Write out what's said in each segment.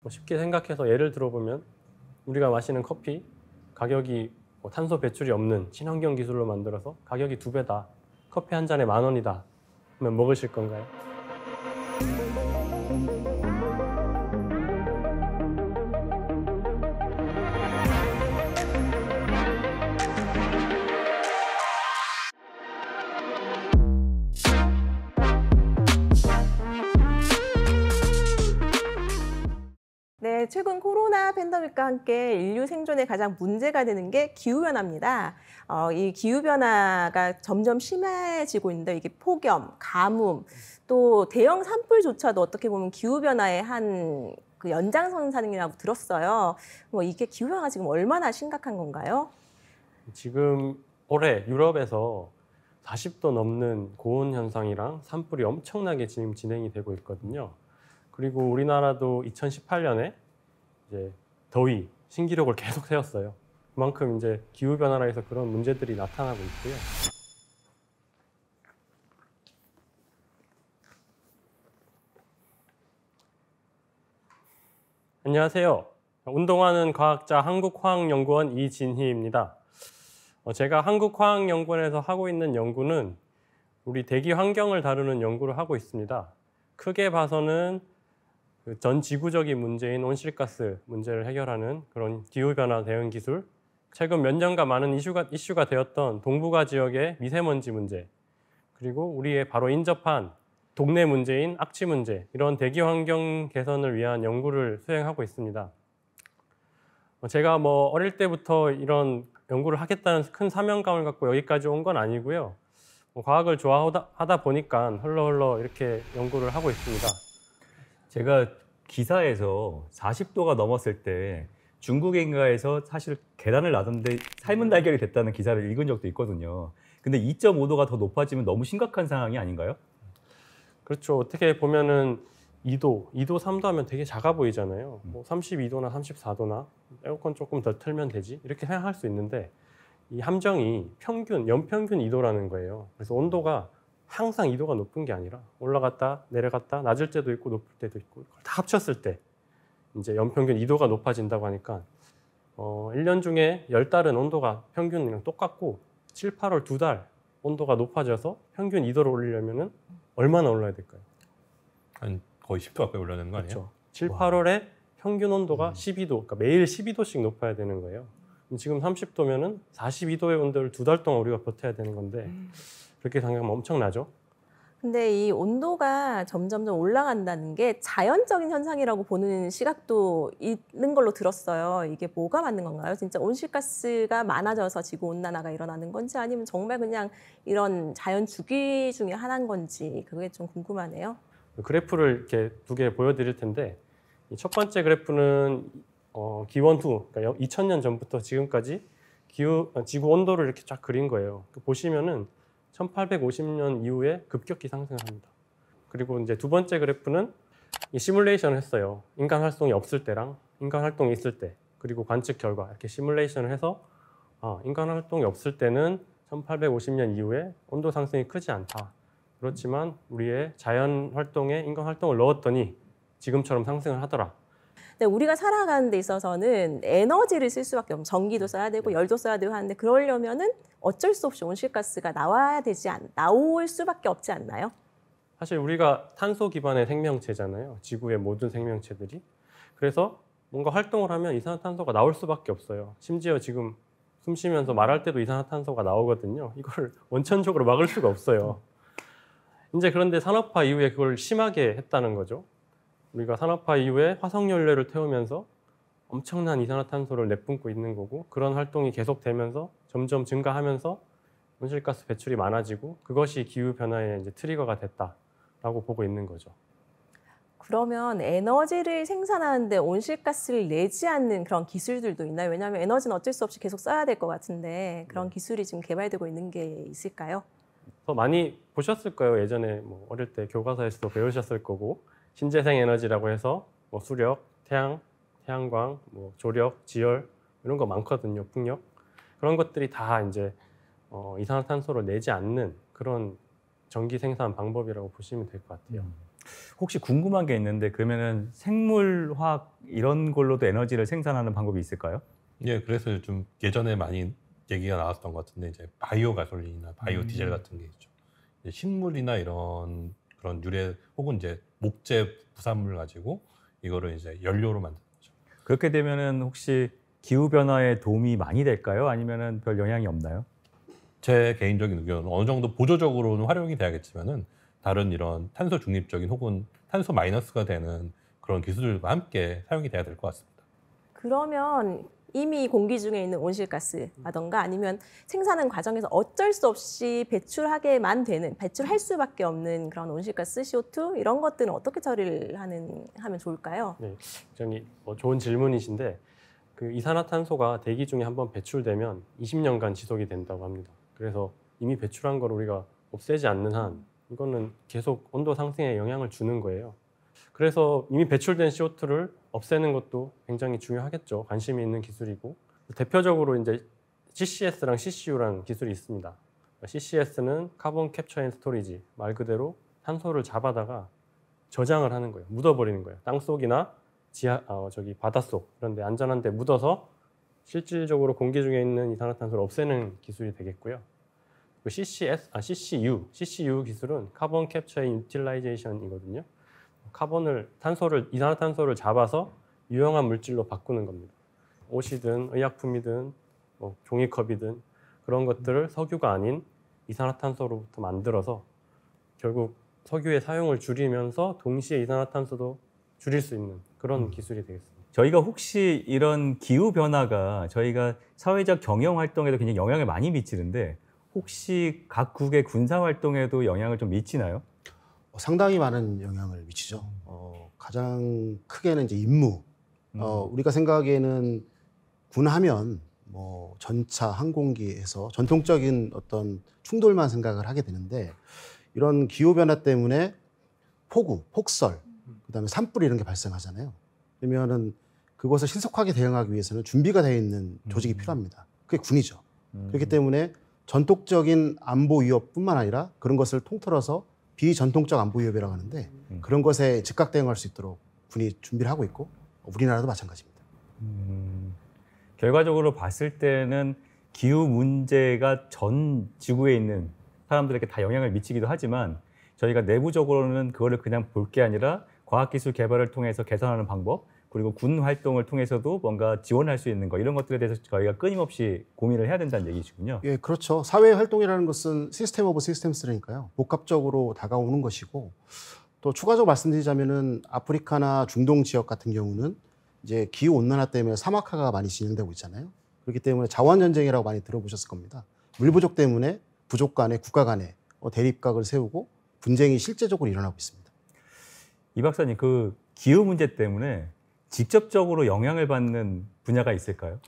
쉽게 생각해서 예를 들어보면 우리가 마시는 커피 가격이 탄소 배출이 없는 친환경 기술로 만들어서 가격이 2배다. 커피 한 잔에 10,000원이다. 그러면 먹으실 건가요? 네, 최근 코로나 팬데믹과 함께 인류 생존에 가장 문제가 되는 게 기후변화입니다. 이 기후변화가 점점 심해지고 있는데 이게 폭염, 가뭄, 또 대형 산불조차도 어떻게 보면 기후변화의 한 그 연장선상이라고 들었어요. 이게 기후변화가 지금 얼마나 심각한 건가요? 지금 올해 유럽에서 40도 넘는 고온 현상이랑 산불이 엄청나게 지금 진행이 되고 있거든요. 그리고 우리나라도 2018년에 이제 더위, 신기록을 계속 세웠어요. 그만큼 이제 기후변화로 해서 그런 문제들이 나타나고 있고요. 안녕하세요. 운동하는 과학자 한국화학연구원 이진희입니다. 제가 한국화학연구원에서 하고 있는 연구는 우리 대기 환경을 다루는 연구를 하고 있습니다. 크게 봐서는 전 지구적인 문제인 온실가스 문제를 해결하는 그런 기후변화 대응 기술, 최근 몇 년간 많은 이슈가 되었던 동북아 지역의 미세먼지 문제, 그리고 우리의 바로 인접한 동네 문제인 악취 문제, 이런 대기 환경 개선을 위한 연구를 수행하고 있습니다. 제가 어릴 때부터 이런 연구를 하겠다는 큰 사명감을 갖고 여기까지 온 건 아니고요. 과학을 좋아하다 보니까 흘러 이렇게 연구를 하고 있습니다. 제가 기사에서 40도가 넘었을 때 중국인가에서 사실 계단을 나섰는데 삶은 달걀이 됐다는 기사를 읽은 적도 있거든요. 근데 2.5도가 더 높아지면 너무 심각한 상황이 아닌가요? 그렇죠. 어떻게 보면은 2도, 3도 하면 되게 작아 보이잖아요. 32도나 34도나 에어컨 조금 더 틀면 되지 이렇게 생각할 수 있는데 이 함정이 연평균 2도라는 거예요. 그래서 온도가 항상 2도가 높은 게 아니라 올라갔다 내려갔다 낮을 때도 있고 높을 때도 있고 다 합쳤을 때 이제 연평균 2도가 높아진다고 하니까 1년 중에 10달은 온도가 평균이랑 똑같고 7, 8월 2달 온도가 높아져서 평균 2도를 올리려면은 얼마나 올라야 될까요? 한 거의 10도 가까이 올라가는 거 아니에요? 그렇죠. 7, 8월에 평균 온도가 12도, 그러니까 매일 12도씩 높아야 되는 거예요. 지금 30도면은 42도의 온도를 2달 동안 우리가 버텨야 되는 건데 그렇게 생각하면 엄청나죠. 근데 이 온도가 점점점 올라간다는 게 자연적인 현상이라고 보는 시각도 있는 걸로 들었어요. 이게 뭐가 맞는 건가요? 진짜 온실가스가 많아져서 지구온난화가 일어나는 건지 아니면 정말 그냥 이런 자연 주기 중에 하나인 건지 그게 좀 궁금하네요. 그래프를 이렇게 2개 보여드릴 텐데 첫 번째 그래프는 기원 후, 그러니까 2000년 전부터 지금까지 지구 온도를 이렇게 쫙 그린 거예요. 보시면은 1850년 이후에 급격히 상승을 합니다. 그리고 이제 두 번째 그래프는 이 시뮬레이션을 했어요. 인간 활동이 없을 때랑 인간 활동이 있을 때, 그리고 관측 결과 이렇게 시뮬레이션을 해서 인간 활동이 없을 때는 1850년 이후에 온도 상승이 크지 않다. 그렇지만 우리의 자연 활동에 인간 활동을 넣었더니 지금처럼 상승을 하더라. 근데 우리가 살아가는 데 있어서는 에너지를 쓸 수밖에 없고 전기도 써야 되고 열도 써야 되고 하는데 그러려면은 어쩔 수 없이 온실가스가 나올 수밖에 없지 않나요? 사실 우리가 탄소 기반의 생명체잖아요. 지구의 모든 생명체들이. 그래서 뭔가 활동을 하면 이산화탄소가 나올 수밖에 없어요. 심지어 지금 숨 쉬면서 말할 때도 이산화탄소가 나오거든요. 이걸 원천적으로 막을 수가 없어요. 이제 그런데 산업화 이후에 그걸 심하게 했다는 거죠. 우리가 산업화 이후에 화석연료를 태우면서 엄청난 이산화탄소를 내뿜고 있는 거고 그런 활동이 계속되면서 점점 증가하면서 온실가스 배출이 많아지고 그것이 기후변화의 이제 트리거가 됐다라고 보고 있는 거죠. 그러면 에너지를 생산하는데 온실가스를 내지 않는 그런 기술들도 있나요? 왜냐하면 에너지는 어쩔 수 없이 계속 써야 될 것 같은데 그런 기술이 지금 개발되고 있는 게 있을까요? 더 많이 보셨을 거예요. 예전에 어릴 때 교과서에서도 배우셨을 거고 신재생 에너지라고 해서 수력, 태양광, 조력, 지열 이런 거 많거든요. 풍력 그런 것들이 다 이제 이산화탄소를 내지 않는 그런 전기 생산 방법이라고 보시면 될 것 같아요. 혹시 궁금한 게 있는데 그러면은 생물화학 이런 걸로도 에너지를 생산하는 방법이 있을까요? 예, 그래서 좀 예전에 많이 얘기가 나왔던 것 같은데 이제 바이오 가솔린이나 바이오 디젤 같은 게 있죠. 이제 식물이나 이런 그런 유래 혹은 이제 목재 부산물 가지고 이거를 이제 연료로 만드는 거죠. 그렇게 되면은 혹시 기후 변화에 도움이 많이 될까요? 아니면은 별 영향이 없나요? 제 개인적인 의견은 어느 정도 보조적으로는 활용이 돼야겠지만은 다른 이런 탄소 중립적인 혹은 탄소 마이너스가 되는 그런 기술들과 함께 사용이 돼야 될 것 같습니다. 그러면 이미 공기 중에 있는 온실가스라던가 아니면 생산하는 과정에서 어쩔 수 없이 배출하게만 되는, 배출할 수밖에 없는 그런 온실가스, CO2 이런 것들은 어떻게 처리를 하면 좋을까요? 네, 굉장히 좋은 질문이신데 그 이산화탄소가 대기 중에 한번 배출되면 20년간 지속이 된다고 합니다. 그래서 이미 배출한 걸 우리가 없애지 않는 한 이거는 계속 온도 상승에 영향을 주는 거예요. 그래서 이미 배출된 CO2를 없애는 것도 굉장히 중요하겠죠. 관심이 있는 기술이고 대표적으로 이제 CCS랑 CCU라는 기술이 있습니다. CCS는 카본 캡처 앤 스토리지, 말 그대로 탄소를 잡아다가 저장을 하는 거예요. 묻어버리는 거예요. 땅속이나 바닷속 이런 데 안전한 데 묻어서 실질적으로 공기 중에 있는 이산화탄소를 없애는 기술이 되겠고요. CCU 기술은 카본 캡처 앤 유틸라이제이션이거든요. 이산화탄소를 잡아서 유용한 물질로 바꾸는 겁니다. 옷이든 의약품이든 종이컵이든 그런 것들을 석유가 아닌 이산화탄소로부터 만들어서 결국 석유의 사용을 줄이면서 동시에 이산화탄소도 줄일 수 있는 그런 기술이 되겠습니다. 저희가 혹시 이런 기후 변화가 저희가 사회적 경영 활동에도 굉장히 영향을 많이 미치는데 혹시 각국의 군사 활동에도 영향을 좀 미치나요? 상당히 많은 영향을 미치죠. 가장 크게는 이제 임무. 우리가 생각하기에는 군하면 뭐 전차, 항공기에서 전통적인 어떤 충돌만 생각을 하게 되는데 이런 기후 변화 때문에 폭우, 폭설, 그다음에 산불 이런 게 발생하잖아요. 그러면은 그것을 신속하게 대응하기 위해서는 준비가 되어 있는 조직이 필요합니다. 그게 군이죠. 그렇기 때문에 전통적인 안보 위협뿐만 아니라 그런 것을 통틀어서 비전통적 안보 위협이라고 하는데 그런 것에 즉각 대응할 수 있도록 군이 준비를 하고 있고 우리나라도 마찬가지입니다. 결과적으로 봤을 때는 기후 문제가 전 지구에 있는 사람들에게 다 영향을 미치기도 하지만 저희가 내부적으로는 그거를 그냥 볼 게 아니라 과학기술 개발을 통해서 개선하는 방법 그리고 군 활동을 통해서도 뭔가 지원할 수 있는 거 이런 것들에 대해서 저희가 끊임없이 고민을 해야 된다는 얘기시군요. 예, 그렇죠. 사회 활동이라는 것은 시스템 오브 시스템스니까요. 복합적으로 다가오는 것이고 또 추가적으로 말씀드리자면은 아프리카나 중동 지역 같은 경우는 이제 기후 온난화 때문에 사막화가 많이 진행되고 있잖아요. 그렇기 때문에 자원 전쟁이라고 많이 들어보셨을 겁니다. 물 부족 때문에 부족 간에 국가 간에 대립각을 세우고 분쟁이 실제적으로 일어나고 있습니다. 이 박사님, 그 기후 문제 때문에 직접적으로 영향을 받는 분야가 있을까요?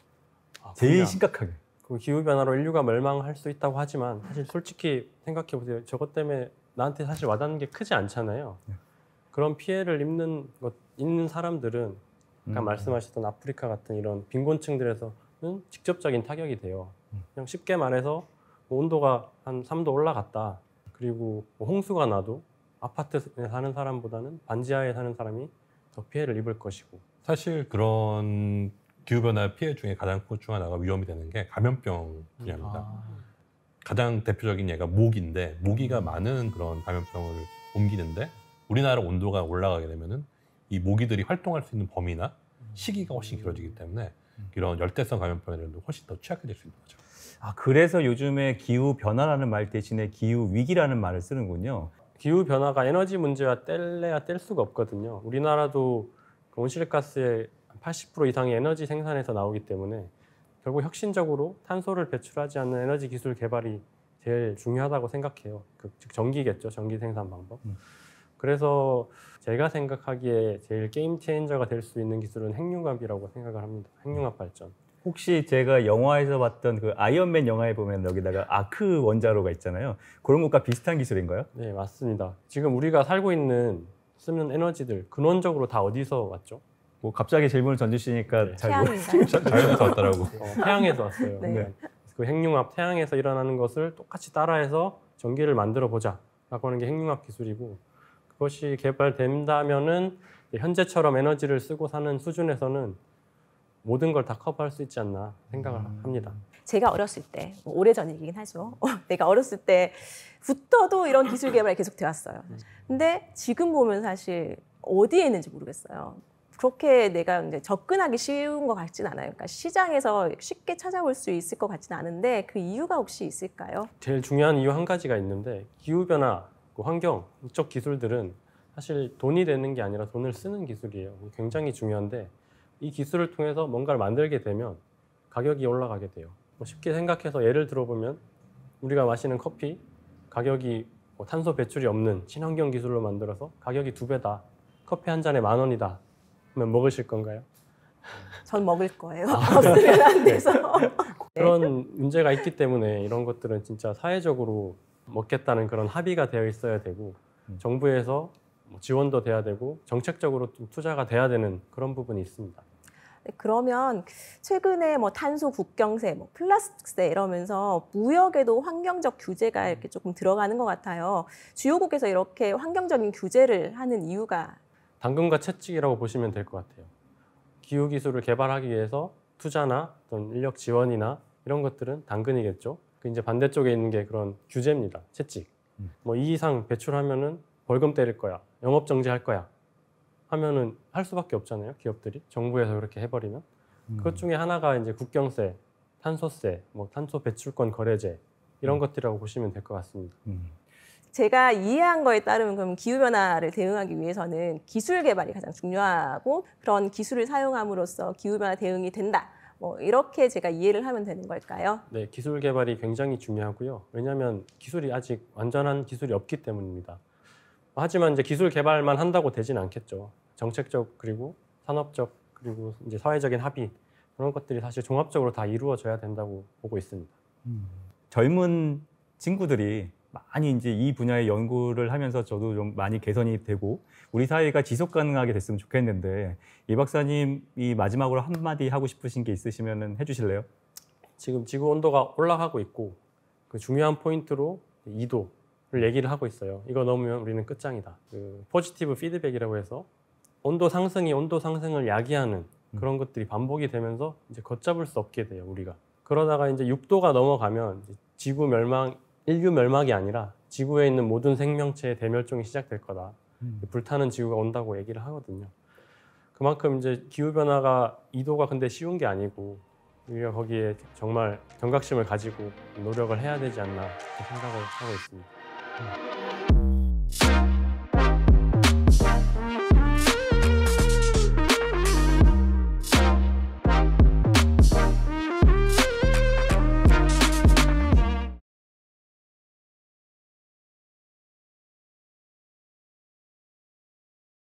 제일 심각하게. 그 기후 변화로 인류가 멸망할 수 있다고 하지만 사실 솔직히 생각해 보세요. 저것 때문에 나한테 사실 와닿는 게 크지 않잖아요. 그런 피해를 입는 사람들은 아까 말씀하셨던 아프리카 같은 이런 빈곤층들에서는 직접적인 타격이 돼요. 그냥 쉽게 말해서 온도가 한 3도 올라갔다. 그리고 홍수가 나도 아파트에 사는 사람보다는 반지하에 사는 사람이 더 피해를 입을 것이고. 사실 그런 기후변화 피해 중에 가장 큰 것 중 하나가 위험이 되는 게 감염병 분야입니다. 가장 대표적인 예가 모기인데 모기가 많은 그런 감염병을 옮기는데 우리나라 온도가 올라가게 되면은 이 모기들이 활동할 수 있는 범위나 시기가 훨씬 길어지기 때문에 이런 열대성 감염병에도 훨씬 더 취약해질 수 있는 거죠. 그래서 요즘에 기후 변화라는 말 대신에 기후 위기라는 말을 쓰는군요. 기후 변화가 에너지 문제와 뗄래야 뗄 수가 없거든요. 우리나라도 그 온실가스의 80% 이상의 에너지 생산에서 나오기 때문에 결국 혁신적으로 탄소를 배출하지 않는 에너지 기술 개발이 제일 중요하다고 생각해요. 즉 전기겠죠. 전기 생산 방법. 그래서 제가 생각하기에 제일 게임 체인저가 될 수 있는 기술은 핵융합이라고 생각을 합니다. 핵융합 발전. 혹시 제가 영화에서 봤던 그 아이언맨 영화에 보면 여기다가 아크 원자로가 있잖아요. 그런 것과 비슷한 기술인가요? 네, 맞습니다. 지금 우리가 살고 있는 쓰는 에너지들 근원적으로 다 어디서 왔죠? 뭐 갑자기 질문을 던지시니까 네. 잘 태양인가요? 자연에서 왔더라고. 태양에서 왔어요. 네. 그 핵융합, 태양에서 일어나는 것을 똑같이 따라해서 전기를 만들어 보자라고 하는 게 핵융합 기술이고 그것이 개발된다면은 현재처럼 에너지를 쓰고 사는 수준에서는 모든 걸 다 커버할 수 있지 않나 생각을 합니다. 제가 어렸을 때, 뭐 오래전이긴 하죠. 내가 어렸을 때부터도 이런 기술 개발이 계속 되었어요. 근데 지금 보면 사실 어디에 있는지 모르겠어요. 그렇게 내가 이제 접근하기 쉬운 것 같진 않아요. 그러니까 시장에서 쉽게 찾아볼 수 있을 것 같진 않은데 그 이유가 혹시 있을까요? 제일 중요한 이유 한 가지가 있는데 기후변화, 환경 이쪽 기술들은 사실 돈이 되는 게 아니라 돈을 쓰는 기술이에요. 굉장히 중요한데 이 기술을 통해서 뭔가를 만들게 되면 가격이 올라가게 돼요. 뭐 쉽게 생각해서 예를 들어보면 우리가 마시는 커피 가격이 뭐 탄소 배출이 없는 친환경 기술로 만들어서 가격이 2배다. 커피 한 잔에 10,000원이다. 그러면 먹으실 건가요? 전 먹을 거예요. 없으면 안 돼서. 그런 문제가 있기 때문에 이런 것들은 진짜 사회적으로 먹겠다는 그런 합의가 되어 있어야 되고 정부에서 뭐 지원도 돼야 되고 정책적으로 좀 투자가 돼야 되는 그런 부분이 있습니다. 네, 그러면 최근에 뭐 탄소 국경세, 뭐 플라스틱세 이러면서 무역에도 환경적 규제가 이렇게 조금 들어가는 것 같아요. 주요국에서 이렇게 환경적인 규제를 하는 이유가 당근과 채찍이라고 보시면 될 것 같아요. 기후 기술을 개발하기 위해서 투자나 어떤 인력 지원이나 이런 것들은 당근이겠죠. 그 이제 반대쪽에 있는 게 그런 규제입니다. 채찍. 뭐 이 이상 배출하면은 벌금 때릴 거야. 영업 정지할 거야. 하면은 할 수밖에 없잖아요. 기업들이 정부에서 그렇게 해버리면. 그것 중에 하나가 이제 국경세, 탄소세, 뭐 탄소 배출권 거래제 이런 것들이라고 보시면 될 것 같습니다. 제가 이해한 거에 따르면 그럼 기후변화를 대응하기 위해서는 기술 개발이 가장 중요하고 그런 기술을 사용함으로써 기후변화 대응이 된다. 뭐 이렇게 제가 이해를 하면 되는 걸까요? 네, 기술 개발이 굉장히 중요하고요. 왜냐하면 기술이 아직 완전한 기술이 없기 때문입니다. 하지만 이제 기술 개발만 한다고 되진 않겠죠. 정책적 그리고 산업적 그리고 이제 사회적인 합의 그런 것들이 사실 종합적으로 다 이루어져야 된다고 보고 있습니다. 젊은 친구들이 많이 이제 이 분야의 연구를 하면서 저도 좀 많이 개선이 되고 우리 사회가 지속 가능하게 됐으면 좋겠는데 이 박사님이 마지막으로 한마디 하고 싶으신 게 있으시면 해주실래요? 지금 지구 온도가 올라가고 있고 그 중요한 포인트로 2도를 얘기를 하고 있어요. 이거 넘으면 우리는 끝장이다. 그 포지티브 피드백이라고 해서 온도 상승이 온도 상승을 야기하는 그런 것들이 반복이 되면서 이제 걷잡을 수 없게 돼요, 우리가. 그러다가 이제 6도가 넘어가면 이제 지구 멸망, 인류 멸망이 아니라 지구에 있는 모든 생명체의 대멸종이 시작될 거다. 불타는 지구가 온다고 얘기를 하거든요. 그만큼 이제 기후변화가 2도가 근데 쉬운 게 아니고 우리가 거기에 정말 경각심을 가지고 노력을 해야 되지 않나 그렇게 생각을 하고 있습니다.